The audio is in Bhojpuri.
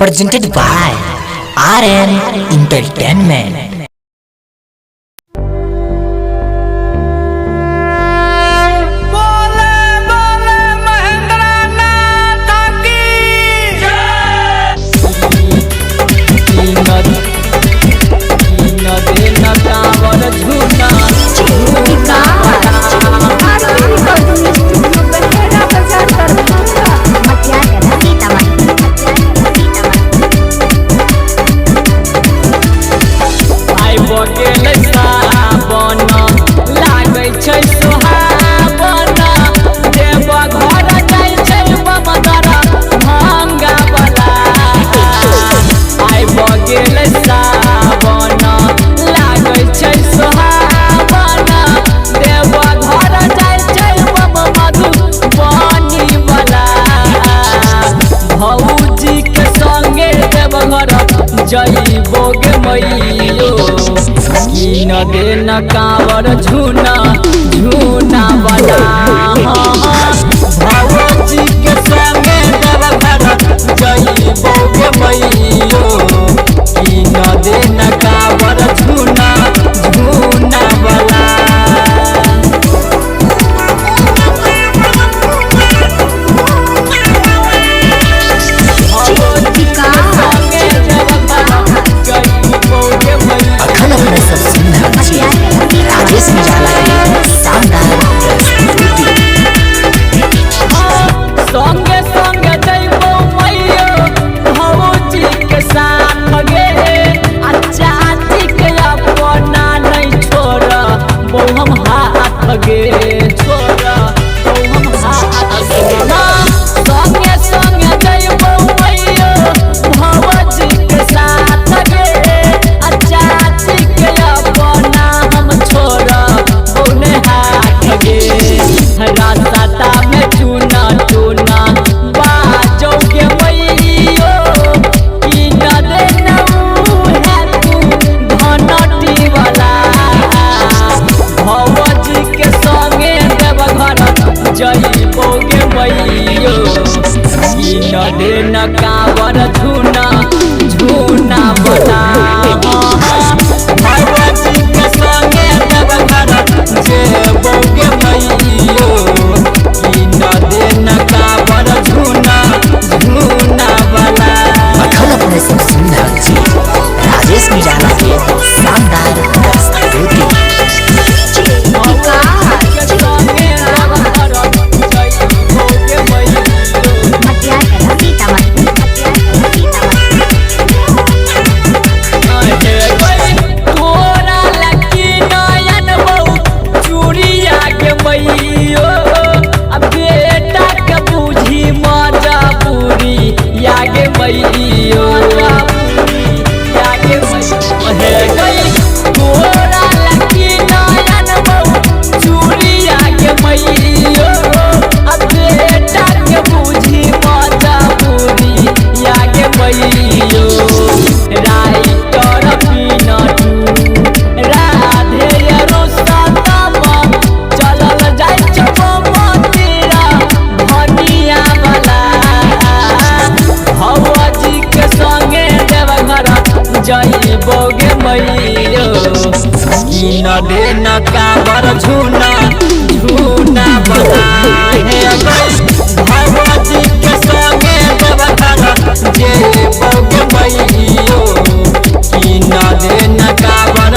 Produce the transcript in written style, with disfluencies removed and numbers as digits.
presented by RN Entertainment. जइबोगे मैयो की न देना कांवर झूना झूना बना भगवती के संगे देवघर जइबोगे मैयो की न देना कांवर झूना झूना बना। राजेश निराला के शानदार संगे संगे जइबो मैयो भौजी के साथ गे चाची के अपना नहीं छोड़ बो हम हाथ गे छोड़ बो हम हाथ संगे संगे जइबो मैयो भौजी के साथ गे चाची के अपना हम छोड़ बोने हाथ गे रास्ता में चूना चूना बाजोगे मैयो की न देना है तू धनटी वाला भौजी के संगे देवघर जइबोगे मैयो की न देना कांवर झूना झूना बना भौजी के संगे देवघर जइबोगे मैयो की न देना कांवर झूना झूना बना। राजेश निराला के शानदार प्रस्तुति। जइबोगे मैयो की न देना कांवर झूना झूना बना भगवती के संगे देवघर जइबोगे मैयो की न देना कांवर